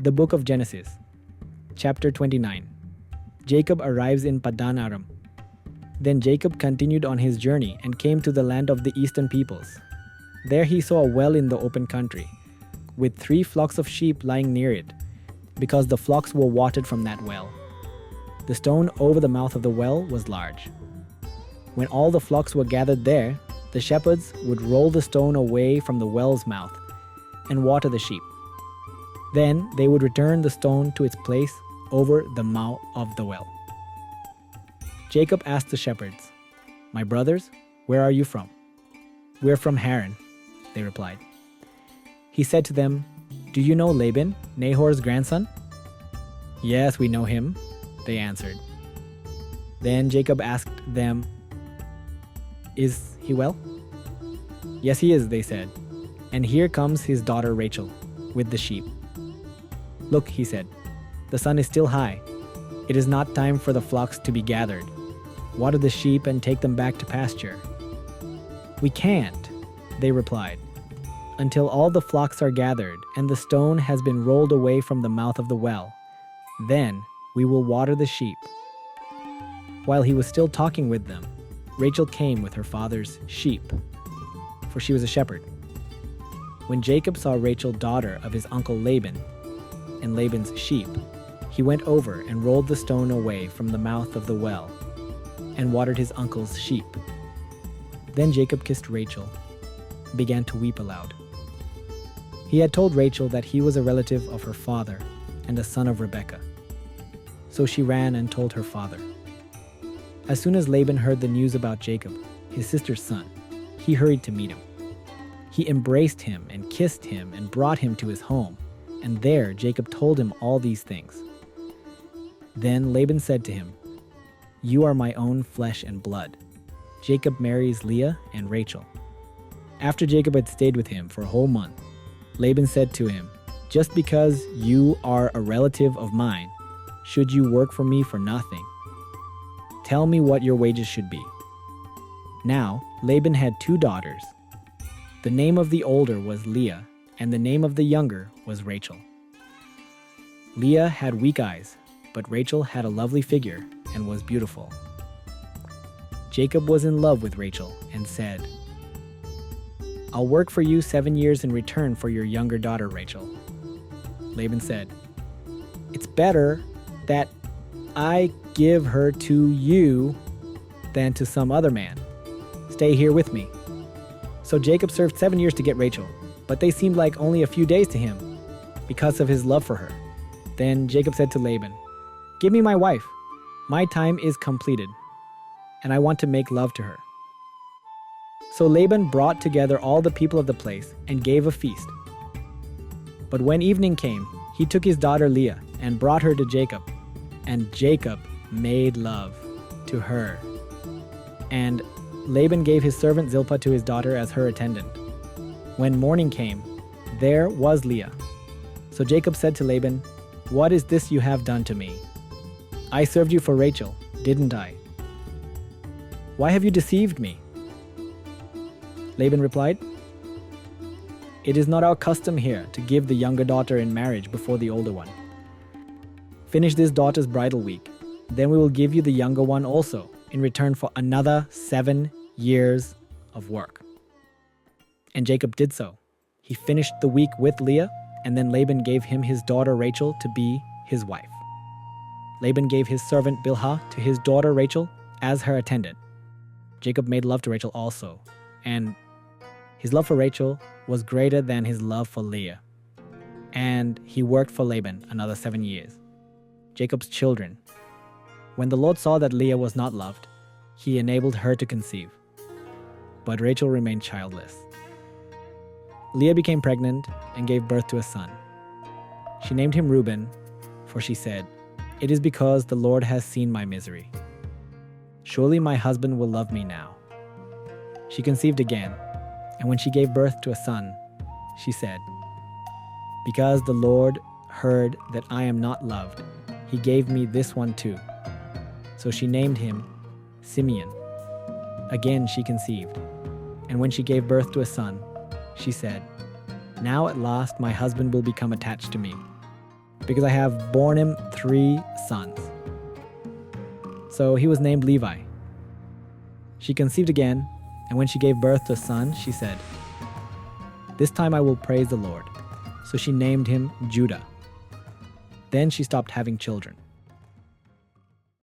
The Book of Genesis, Chapter 29. Jacob arrives in Paddan Aram. Then Jacob continued on his journey and came to the land of the eastern peoples. There he saw a well in the open country, with 3 flocks of sheep lying near it, because the flocks were watered from that well. The stone over the mouth of the well was large. When all the flocks were gathered there, the shepherds would roll the stone away from the well's mouth and water the sheep. Then they would return the stone to its place over the mouth of the well. Jacob asked the shepherds, "My brothers, where are you from?" "We're from Haran," they replied. He said to them, "Do you know Laban, Nahor's grandson?" "Yes, we know him," they answered. Then Jacob asked them, "Is he well?" "Yes, he is," they said. "And here comes his daughter Rachel with the sheep." "Look," he said, "the sun is still high. It is not time for the flocks to be gathered. Water the sheep and take them back to pasture." "We can't," they replied, "until all the flocks are gathered and the stone has been rolled away from the mouth of the well. Then we will water the sheep." While he was still talking with them, Rachel came with her father's sheep, for she was a shepherd. When Jacob saw Rachel, daughter of his uncle Laban, and Laban's sheep, he went over and rolled the stone away from the mouth of the well and watered his uncle's sheep. Then Jacob kissed Rachel and began to weep aloud. He had told Rachel that he was a relative of her father and a son of Rebekah. So she ran and told her father. As soon as Laban heard the news about Jacob, his sister's son, he hurried to meet him. He embraced him and kissed him and brought him to his home, and there Jacob told him all these things. Then Laban said to him, "You are my own flesh and blood." Jacob marries Leah and Rachel. After Jacob had stayed with him for a whole month, Laban said to him, "Just because you are a relative of mine, should you work for me for nothing? Tell me what your wages should be." Now Laban had 2 daughters. The name of the older was Leah, and the name of the younger was Rachel. Leah had weak eyes, but Rachel had a lovely figure and was beautiful. Jacob was in love with Rachel and said, "I'll work for you 7 years in return for your younger daughter Rachel." Laban said, "It's better that I give her to you than to some other man. Stay here with me." So Jacob served 7 years to get Rachel, but they seemed like only a few days to him because of his love for her. Then Jacob said to Laban, "Give me my wife. My time is completed, and I want to make love to her." So Laban brought together all the people of the place and gave a feast. But when evening came, he took his daughter Leah and brought her to Jacob, and Jacob made love to her. And Laban gave his servant Zilpah to his daughter as her attendant. When morning came, there was Leah. So Jacob said to Laban, "What is this you have done to me? I served you for Rachel, didn't I? Why have you deceived me?" Laban replied, "It is not our custom here to give the younger daughter in marriage before the older one. Finish this daughter's bridal week, then we will give you the younger one also, in return for another 7 years of work." And Jacob did so. He finished the week with Leah, and then Laban gave him his daughter Rachel to be his wife. Laban gave his servant Bilhah to his daughter Rachel as her attendant. Jacob made love to Rachel also, and his love for Rachel was greater than his love for Leah. And he worked for Laban another 7 years. Jacob's children. When the Lord saw that Leah was not loved, he enabled her to conceive. But Rachel remained childless. Leah became pregnant and gave birth to a son. She named him Reuben, for she said, "It is because the Lord has seen my misery. Surely my husband will love me now." She conceived again, and when she gave birth to a son, she said, "Because the Lord heard that I am not loved, he gave me this one too." So she named him Simeon. Again she conceived, and when she gave birth to a son, she said, "Now at last my husband will become attached to me." because I have borne him 3 sons. So he was named Levi. She conceived again, and when she gave birth to a son, she said, "This time I will praise the Lord." So she named him Judah. Then she stopped having children.